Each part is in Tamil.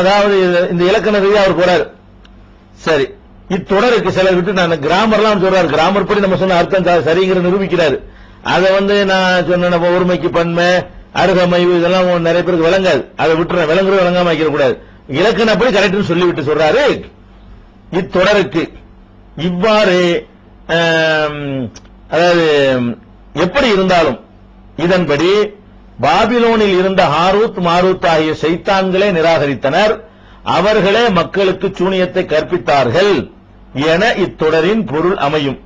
அதாவது இந்த இலக்கண ரீதியா அவர் போறாரு. சரி, இத்தொடருக்கு சில விட்டு நான் கிராமர்லாம் சொல்றாரு. கிராமர் படி நம்ம சொன்ன அர்த்தம் சரிங்கிற நிரூபிக்கிறாரு. அதை நான் சொன்ன ஒருமைக்கு பன்மை அருகமை இதெல்லாம் நிறைய பேருக்கு விளங்காது. அதை விட்டு விளங்குறது விளங்காம வைக்க கூடாது. இலக்கணப்படி கரெக்ட்னு சொல்லிவிட்டு சொல்றாரு, இத்தொடருக்கு இவ்வாறு அதாவது எப்படி இருந்தாலும் இதன்படி பாபிலோனில் இருந்த ஹாரூத் மாரூத் ஆகிய சைத்தான்களே நிராகரித்தனர், அவர்களே மக்களுக்கு சூனியத்தை கற்பித்தார்கள் என இத்தொடரின் பொருள் அமையும்.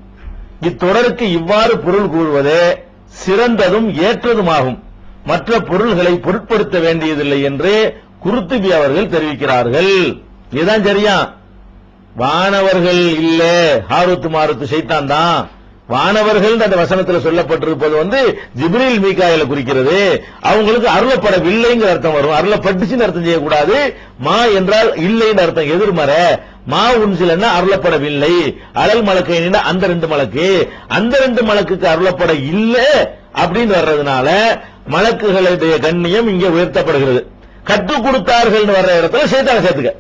இத்தொடருக்கு இவ்வாறு பொருள் கூறுவதே சிறந்ததும் ஏற்றதுமாகும். மற்ற பொருள்களை பொருட்படுத்த வேண்டியதில்லை என்று குருத்துபி அவர்கள் தெரிவிக்கிறார்கள். இதுதான் சரியா? வானவர்கள் இல்ல, ஹாரூத் மாரூத் சைத்தான் தான். வானவர்கள் அந்த வசனத்தில் சொல்லப்பட்டிருப்பது ஜிப்ரீல் மீகாயில குறிக்கிறது. அவங்களுக்கு அருளப்படவில்லைங்கிற அர்த்தம் வரும். அருளப்பட்டுச்சுன்னு அர்த்தம் செய்யக்கூடாது. மா என்றால் இல்லைன்னு அர்த்தம், எதிர்மறை. மா உன்சிலன்னா அருளப்படவில்லை. அழல் மலக்கை அந்த ரெண்டு மலக்கு, அந்த ரெண்டு மலக்குக்கு அருளப்பட இல்லை அப்படின்னு வர்றதுனால மலக்குகளுடைய கண்ணியம் இங்கே உயர்த்தப்படுகிறது. கற்றுக் கொடுத்தார்கள் வர்ற இடத்துல சைத்தான சேர்த்துக்க.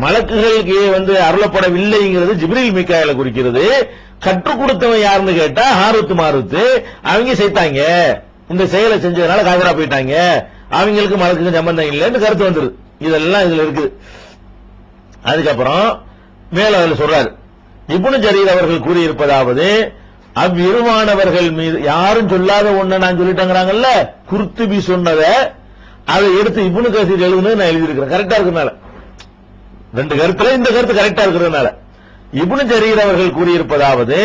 மலக்குகளுக்கு அருளப்படவில்லைங்கிறது ஜிப்ரீல் மீகாயில குறிக்கிறது. கற்றுக் கொடுத்தவன் யாருன்னு கேட்டா ஹாரூத் மாரூத். அவங்க செய்தாங்க, இந்த செயலை செஞ்சதுனால காதரா போயிட்டாங்க, அவங்களுக்கு மலக்குக்கு சம்பந்தம் இல்லைன்னு கருத்து வந்துருது. இதெல்லாம் இதுல இருக்குது. அதுக்கப்புறம் மேல அதில் சொல்றாரு, இப்னு ஜரீர் அவர்கள் கூறியிருப்பதாவது, அவ்விருவானவர்கள் மீது யாரும் சொல்லாத ஒண்ணு நான் சொல்லிட்டேங்கிறாங்கல்ல, குர்துபி சொன்னதை அதை எடுத்து இப்னு கசீர் எழுதுனது நான் எழுதியிருக்கிறேன். கரெக்டா இருக்கிறதுனால ரெண்டு கருத்துல இந்த கருத்து கரெக்டா இருக்கிறதுனால இப்னு ஜரீர் அவர்கள் கூறியிருப்பதாவது,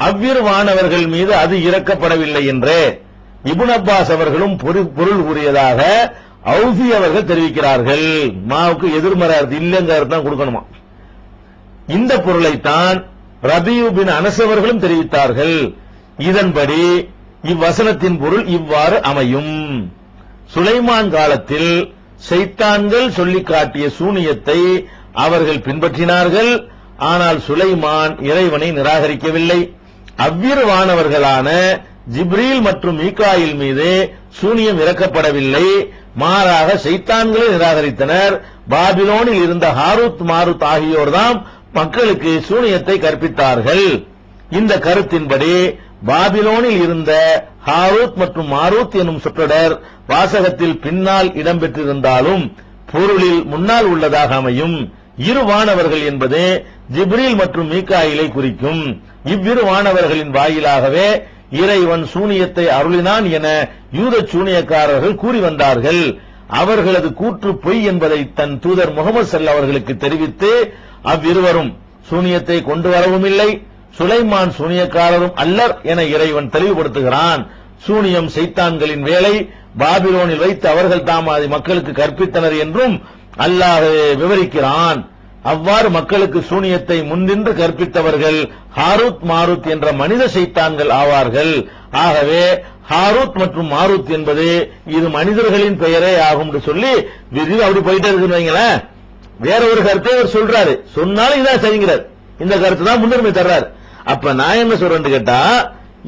அவ்விருவானவர்கள் மீது அது இறக்கப்படவில்லை என்று இப்னு அப்பாஸ் அவர்களும் பொருள் கூறியதாக அவுஃபி அவர்கள் தெரிவிக்கிறார்கள். மாவுக்கு எதிர்மறை இல்லைங்க அர்த்தம் கொடுக்கணுமா. இந்த பொருளைத்தான் ரபியூ பின் அனஸ் அவர்களும் தெரிவித்தார்கள். இதன்படி இவ்வசனத்தின் பொருள் இவ்வாறு அமையும். சுலைமான் காலத்தில் சைத்தான்கள் சொல்லிக் காட்டிய சூனியத்தை அவர்கள் பின்பற்றினார்கள். ஆனால் சுலைமான் இறைவனை நிராகரிக்கவில்லை. அவ்விருவானவர்களான ஜிப்ரீல் மற்றும் மீகாயில் மீது சூனியம் இறக்கப்படவில்லை. மாறாக சைத்தான்களை நிராகரித்தனர். பாபிலோனில் இருந்த ஹாரூத் மாரூத் ஆகியோர்தாம் மக்களுக்கு சூனியத்தை கற்பித்தார்கள். இந்த கருத்தின்படி பாபிலோனில் இருந்த ஹாரூத் மற்றும் மாரூத் எனும் சொற்றொடர் வாசகத்தில் பின்னால் இடம்பெற்றிருந்தாலும் பொருளில் முன்னால் உள்ளதாக அமையும். இரு வானவர்கள் என்பது ஜிப்ரீல் மற்றும் மீகாயிலை குறிக்கும். இவ்விரு வானவர்களின் வாயிலாகவே இறைவன் சூனியத்தை அருளினான் என யூத சூனியக்காரர்கள் கூறி வந்தார்கள். அவர்களது கூற்று பொய் என்பதை தன் தூதர் முகமது ஸல்லல்லாஹு அவர்களுக்கு தெரிவித்து, அவ்விருவரும் சூனியத்தை கொண்டு வரவும் இல்லை, சுலைமான் சூனியக்காரரும் அல்லர் என இறைவன் தெளிவுபடுத்துகிறான். சூனியம் சைத்தான்களின் வேலை, பாபிலோனில் வைத்து அவர்கள் தாம் அதை மக்களுக்கு கற்பித்தனர் என்றும் அல்லாஹ் விவரிக்கிறான். அவ்வாறு மக்களுக்கு சூனியத்தை முன்னின்று கற்பித்தவர்கள் ஹாரூத் மாரூத் என்ற மனித சைத்தான்கள் ஆவார்கள். ஆகவே ஹாரூத் மற்றும் மாரூத் என்பது இது மனிதர்களின் பெயரே ஆகும் என்று சொல்லி விரிவு அப்படி போயிட்டே இருக்குன்னு வைங்களேன். வேற ஒரு கருத்தை அவர் சொல்றாரு, சொன்னாலும் இதான் சரிங்கிறார். இந்த கருத்து தான் முன்னுரிமை தர்றாரு. அப்ப நான் என்ன சொல்றேன்னு கேட்டா,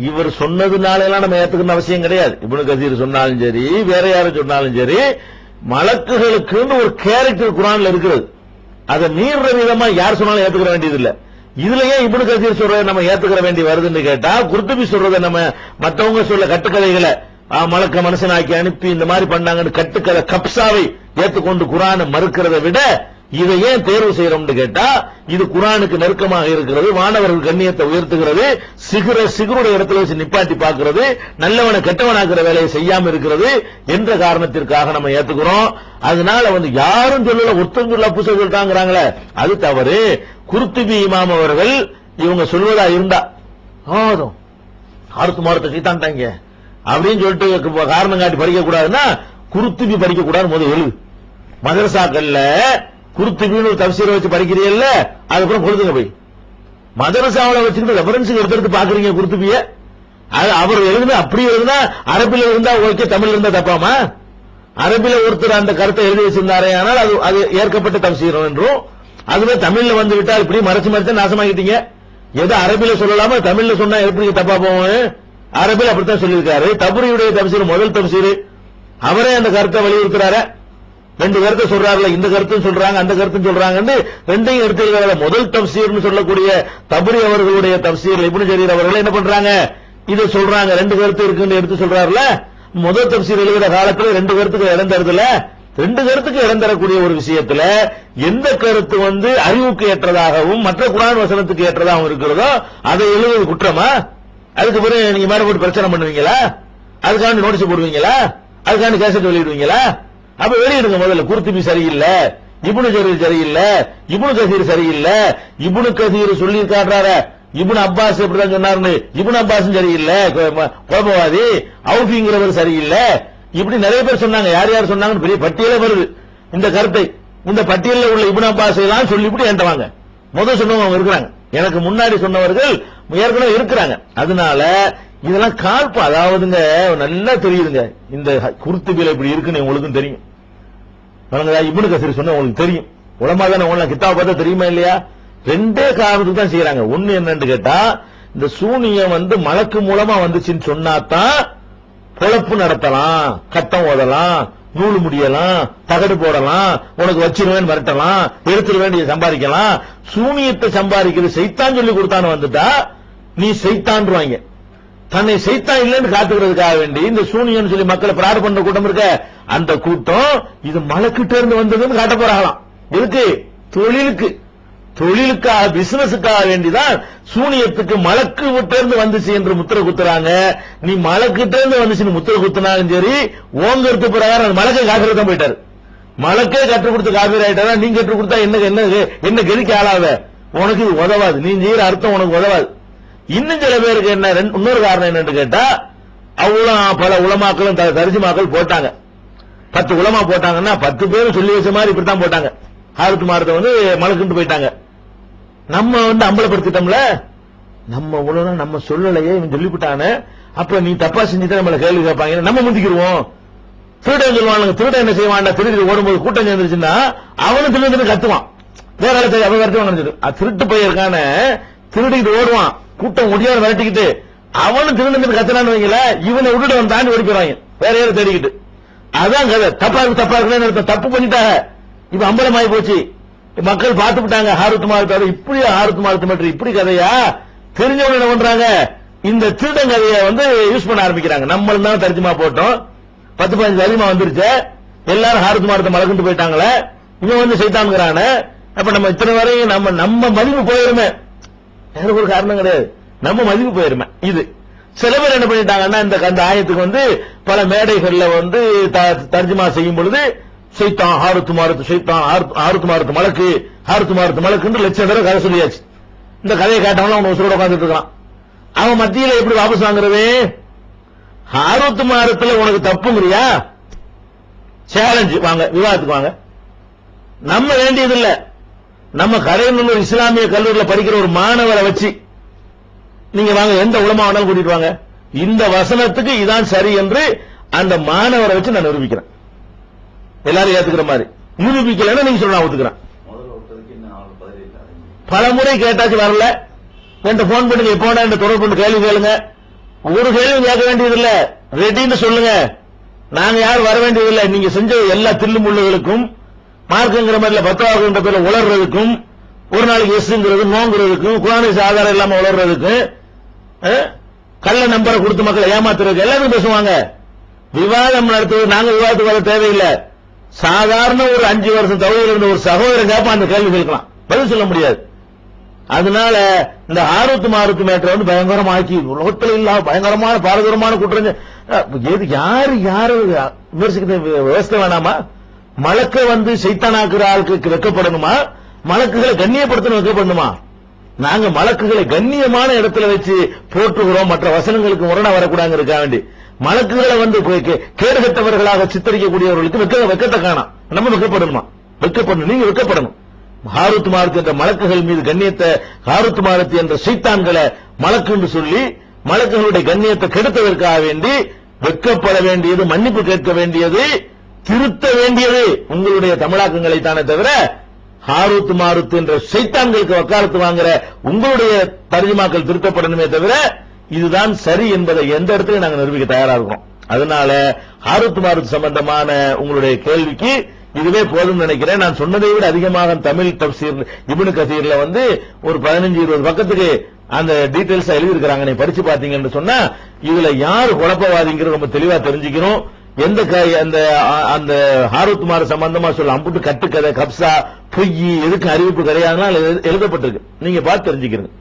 இவர் சொன்னதுனால எல்லாம் நம்ம ஏத்துக்கணும் அவசியம் கிடையாது. இப்னு கசீர் சொன்னாலும் சரி, வேற யாரும் சொன்னாலும் சரி, மலக்குகளுக்கு ஒரு கேரக்டர் குர்ஆன்ல இருக்கிறது. அதை மீற விதமா யார் சொன்னாலும் ஏத்துக்கிற வேண்டியது இல்ல. இதுலயே இப்னு கசீர் சொல்றதை நம்ம ஏத்துக்கிற வேண்டி வருதுன்னு கேட்டா, குர்துபி சொல்றதை நம்ம மற்றவங்க சொல்ல கட்டுக்கதைகளை மலக்க மனுஷனாக்கி அனுப்பி இந்த மாதிரி பண்ணாங்கன்னு கட்டுக்கதை கப்சாவை ஏத்துக்கொண்டு குர்ஆனை மறுக்கிறதை விட இதை ஏன் தேர்வு செய்யறோம்னு கேட்டா, இது குர்ஆனுக்கு நெருக்கமாக இருக்கிறது, வானவர்கள் கண்ணியத்தை உயர்த்துகிறது, சிகருடைய இடத்துல வச்சு நிப்பாட்டி பார்க்கிறது, நல்லவனை கெட்டவனாக்குற வேலையை செய்யாம இருக்கிறது என்ற காரணத்திற்காக நம்ம ஏத்துக்கிறோம். அதனால யாரும் சொல்லல, ஒருத்தம் சொல்ல புதுசா சொல்லிட்டாங்கிறாங்களே, அது தவறு. குர்துபி இமாம் அவர்கள் இவங்க சொல்வதா இருந்தா ஹாரூத் மாரூத் சைத்தான்ட்டாங்க அப்படின்னு சொல்லிட்டு காரணம் காட்டி படிக்க கூடாதுன்னா குர்துபி படிக்க கூடாது. முதல் எழுது மதரசாக்கள்ல குர்துபின்னு ஒரு தஃசீரை வச்சு படிக்கிறீங்கல்ல, அதுக்கப்புறம் கொடுத்துங்க போய் மதரசாவில் வச்சுக்கிட்டு ரெஃபரன்ஸ் எடுத்து பாக்குறீங்க குர்துபிய. அவர் எழுதுனா அப்படி எழுதுனா அரபில இருந்தா ஓகே, தமிழ்ல இருந்தா தப்பாமா? அரபில ஒருத்தர் அந்த கருத்தை எழுதி வச்சிருந்தாரே, ஆனால் அது ஏற்கப்பட்ட தஃசீர் என்றும், அதுவே தமிழ்ல வந்து விட்டால் இப்படி மறைச்சு மறைச்சு நாசமாக்கிட்டீங்க. எது அரபில சொல்லலாமா, தமிழ்ல சொன்னா எப்படி தப்பா போவோம்? அரபில அப்படித்தான் சொல்லியிருக்காரு. தபுரியுடைய தஃசீர் முதல் தஃசீர், அவரே அந்த கருத்தை வலியுறுத்துறாரு. ரெண்டு கருத்தை சொல்றாருல, இந்த கருத்தும் சொல்றாங்க அந்த கருத்தும் சொல்றாங்கன்னு ரெண்டையும் எடுத்துக்கிறாங்க. முதல் தப்சீர்னு சொல்லக்கூடிய தபரி அவர்களுடைய தப்சீர் இப்னு ஜரீர் அவர்கள் என்ன பண்றாங்க, இதை சொல்றாங்க. ரெண்டு கருத்து இருக்குன்னு எடுத்து சொல்றாருல. முதல் தப்சீர் எழுதுற காலத்துல ரெண்டு கருத்துக்கு இடம் தருதுல. ரெண்டு கருத்துக்கு இடம் தரக்கூடிய ஒரு விஷயத்துல எந்த கருத்து அறிவுக்கு ஏற்றதாகவும் மற்ற குர்ஆன் வசனத்துக்கு ஏற்றதாகவும் இருக்கிறதோ அதை எழுதுவது குற்றமா? அதுக்கு பிறகு நீங்க மேல போட்டு பிரச்சனை பண்ணுவீங்களா? அதுக்காண்டி நோட்டீஸ் போடுவீங்களா? அதுக்காண்டி கேசட் வெளியிடுவீங்களா? அப்ப வெளியிடுங்க. முதல்ல குர்துபி சரியில்லை, இப்னு ஜரீர் சரியில்லை, இப்னு கசீர் சரியில்லை, இப்னு கசீர் சொல்லி காட்டுறாரு இப்னு அப்பாஸ் எப்படிதான் சொன்னாருன்னு, இப்னு அப்பாஸும் சரியில்லை, கோபவாதி, அவுஃபிங்கிறவர் சரியில்லை, இப்படி நிறைய பேர் சொன்னாங்க. யார் யார் சொன்னாங்கன்னு பெரிய பட்டியலே வருது இந்த கருத்தை. இந்த பட்டியலில் உள்ள இப்னு அப்பாஸ் எல்லாம் சொல்லிவிட்டு என்கிட்ட வாங்க. முதல் சொன்னவங்க அவங்க இருக்கிறாங்க, எனக்கு முன்னாடி சொன்னவர்கள் ஏற்கனவே இருக்கிறாங்க. அதனால இதெல்லாம் காழ்ப்பு. அதாவதுங்க நல்லா தெரியுதுங்க இந்த குர்துபில இப்படி இருக்குன்னு உங்களுக்கும் தெரியும். இப்னு கசீர் சொன்ன உங்களுக்கு தெரியும். உலமா தானே உங்களுக்கு கித்தாப பார்த்தா தெரியுமா இல்லையா? ரெண்டே காரணத்துக்கு தான் செய்யறாங்க. ஒண்ணு என்னன்னு கேட்டா, இந்த சூனியம் மலக்கு மூலமா வந்துச்சுன்னு சொன்னாதான் பொழப்பு நடத்தலாம், கட்டம் ஓதலாம், நூல் முடியலாம், தகடு போடலாம், உனக்கு வச்சிருவேன் மிரட்டலாம், எடுத்துருவேன் சம்பாதிக்கலாம். சூனியத்தை சம்பாதிக்கிறது சைத்தான் சொல்லி கொடுத்தான்னு வந்துட்டா நீ சைத்தான்வாங்க. தன்னை சைத்தான் இல்லைன்னு காத்துக்கிறதுக்காக வேண்டி இந்த சூனியம் சொல்லி மக்களை பிரார்த்தனை பண்ற கூட்டம் இருக்க, அந்த கூட்டம் இது மலக்கிட்ட இருந்து வந்ததுன்னு காட்ட போறாங்களாம். இருக்கு தொழிலுக்காக பிசினஸுக்காக வேண்டிதான் சூனியத்துக்கு மலக்கு விட்டு இருந்து வந்துச்சு என்று முத்திர குத்துறாங்க. நீ மலக்கிட்ட இருந்து வந்துச்சுன்னு முத்திர குத்துனாலும் சரி, ஓங்கருத்து பிரகாரம் மலக்கை காட்டுறது தான் போயிட்டாரு. மலக்கே கற்றுக் கொடுத்து காப்பீர் ஆயிட்டாரா? நீங்க கற்றுக் கொடுத்தா என்ன கெதிக்கு ஆளாவ? உனக்கு இது உதவாது, நீ செய்யற அர்த்தம் உனக்கு உதவாது. இன்னும் சில பேருக்கு என்ன இன்னொரு காரணம் என்னன்னு கேட்டா, அவ்வளவு பல உலமாக்களும் தர்ஜுமாக்கள் போட்டாங்க. 10 உலமா போட்டாங்கன்னா 10 பேரும் சொல்லி வச்ச மாதிரி இப்படித்தான் போட்டாங்க. ஹாரத்து மாரத்தை மலக்குண்டு போயிட்டாங்க. நம்ம அம்பலப்படுத்திட்டோம்ல, நம்ம உலக நம்ம சொல்லலையே இவன் சொல்லிவிட்டானே, அப்ப நீ தப்பா செஞ்சுட்டு நம்மள கேள்வி கேட்பாங்க, நம்ம முந்திக்கிடுவோம். திருடன் சொல்லுவாங்க, திருடன் என்ன செய்வான், திருடி ஓடும்போது கூட்டம் சேர்ந்துருச்சுன்னா அவனும் திருடு கத்துவான், வேற இடத்துல அவன் கத்துவாங்க. திருட்டு போயிருக்கான திருடிட்டு ஓடுவான், கூட்டம் முடியாத விரட்டிக்கிட்டு அவனும் திருடு கத்துனான்னு வைங்கள, இவனை விட்டுட்டு அவன் தாண்டி ஓடிக்கிறாங்க வேற யாரும் தேடிக்கிட்டு. அதான் கதை. தப்பா இருக்குன்னு தப்பு பண்ணிட்டாங்க. இப்ப அம்பலமாயி போச்சு, மக்கள் பார்த்து விட்டாங்க. ஹாரத்து மாரத்தாரு இப்படி ஹாரத்து மாரத்து மட்டும் இப்படி கதையா தெரிஞ்சவங்க என்ன பண்றாங்க, இந்த திருடன் கதையை யூஸ் பண்ண ஆரம்பிக்கிறாங்க. நம்மளும் தான் தர்ஜுமா போட்டோம், 10-15 அதிகமா வந்துருச்சு, எல்லாரும் ஹாரத்து மாரத்தை மலக்குண்டு போயிட்டாங்களே, இவன் சைத்தான்கிறான. அப்ப நம்ம இத்தனை வரையும் நம்ம மதிப்பு போயிருமே, வேற ஒரு காரணம் கிடையாது, நம்ம மதிப்பு போயிருமே. இது சில பேர் என்ன பண்ணிட்டாங்கன்னா, இந்த ஆயத்துக்கு பல மேடைகள்ல தர்ஜுமா செய்யும் பொழுது சைத்தான் ஹாரத்து மாரத்து சைத்தான் ஹாரத்து மாரத்து மலக்கு ஹாரத்து மாரத்து மலக்குன்னு லட்சம் தடவை கதை சொல்லியாச்சு. இந்த கதையை காட்டவன அவன் உசுரோட உட்காந்துட்டு இருக்கான். அவன் மத்தியில எப்படி வாபஸ் வாங்குறது? ஹாரத்து மாரத்துல உனக்கு தப்புங்கிறியா, சேலஞ்சு வாங்க, விவாதத்துக்கு வாங்க. நம்ம வேண்டியதில்லை, நம்ம கரையநல்லூர் இஸ்லாமிய கல்லூரியில் படிக்கிற ஒரு மாணவரை வச்சு நீங்க வாங்க, எந்த உலமா வேணாலும் கூட்டிட்டு வாங்க, இந்த வசனத்துக்கு இதான் சரி என்று அந்த மாணவரை வச்சு நான் நிரூபிக்கிறேன். எல்லாரும் ஏத்துக்கிற மாதிரி நிரூபிக்கலன்னா நீங்க சொல்ல ஒத்துக்கிறேன். பல முறை கேட்டாச்சு வரல, என்கிட்ட போன் பண்ணுங்க, எப்போ என் தொடர்பு பண்ணி கேள்வி கேளுங்க. ஒரு கேள்வி கேட்க வேண்டியதில்லை, ரெடின்னு சொல்லுங்க. நாங்க யாரும் வர வேண்டியதில்லை. நீங்க செஞ்ச எல்லா தில்லு முள்ளுகளுக்கும் மார்க்குங்கிற மாதிரி 10வது பேர்ல உளர்றதுக்கும், ஒரு நாளைக்கு எஸ்ங்கிறது நோங்கிறதுக்கும், குரானை ஆதாரம் இல்லாம உளர்றதுக்கும், கள்ள நம்பரை கொடுத்து மக்களை ஏமாத்துறதுக்கு எல்லாரும் பேசுவாங்க. விவாதம் நடத்துவது நாங்க விவாதத்துக்கு வர தேவையில்லை. சாதாரண ஒரு 5 வருஷம் தவறில் இருந்த ஒரு சகோதரன் கேட்பா அந்த கேள்வி கேட்கலாம், பதில் சொல்ல முடியாது. அதனால இந்த ஆருத்து மாருத்து மேட்டரை பயங்கரமாக்கி உலகத்தில் இல்லாம பயங்கரமான பாரதூரமான குற்றம் யாரு விமர்சிக்க விவசாய வேணாமா? மலக்க சைத்தானாக்குற ஆளுக்கு வைக்கப்படணுமா, மலக்குகளை கண்ணியப்படுத்தணும் வைக்கப்படணுமா? நாங்க மலக்குகளை கண்ணியமான இடத்துல வச்சு போற்றுகிறோம், மற்ற வசனங்களுக்கு முரணா வரக்கூடாதுங்க வேண்டி மலக்குகளை கேடுகட்டவர்களாக சித்தரிக்கக்கூடியவர்களுக்கு வெக்கத்தை காணாம். நம்ம வெக்கப்படணுமா? வெக்கப்படணும், நீங்க வெக்கப்படணும். ஹாரூத் மாருத் என்ற மலக்குகள் மீது கண்ணியத்தை, ஹாரூத் மாருத் என்ற சைத்தான்களை மலக்கு என்று சொல்லி மலக்குகளுடைய கண்ணியத்தை கெடுத்ததற்காக வேண்டி வெக்கப்பட வேண்டியது, மன்னிப்பு கேட்க வேண்டியது, திருத்த வேண்டியது உங்களுடைய தமிழாக்கங்களை தானே தவிர ஹாரூத் மாருத் என்ற சைத்தான்களுக்கு வக்காலத்து வாங்குற உங்களுடைய தர்ஜுமாக்கள் திருத்தப்படணுமே தவிர இதுதான் சரி என்பதை எந்த இடத்துல நாங்க நிரூபிக்க தயாரா இருக்கோம். அதனால ஹாரூத் மாருத் சம்பந்தமான உங்களுடைய கேள்விக்கு இதுவே போதும் நினைக்கிறேன். நான் சொன்னதை விட அதிகமாக தமிழ் தப்சீர் இப்னு கசீர்ல வந்து ஒரு 15-20 பக்கத்துக்கு அந்த டீடைல்ஸ் எழுதியிருக்கிறாங்க. நீ படிச்சு பாத்தீங்கன்னு சொன்னா இதுல யாரு குழப்பவாதிங்கிற ரொம்ப தெளிவா தெரிஞ்சுக்கணும். எந்த அந்த ஹாரூத்மார் சம்பந்தமா சொல்ல அம்புட்டு கட்டுக்கதை கப்சா பொய் எதுக்கு அறிவிப்பு கிடையாதுன்னா எழுதப்பட்டிருக்கு. நீங்க பார்த்து தெரிஞ்சுக்கிறீங்க.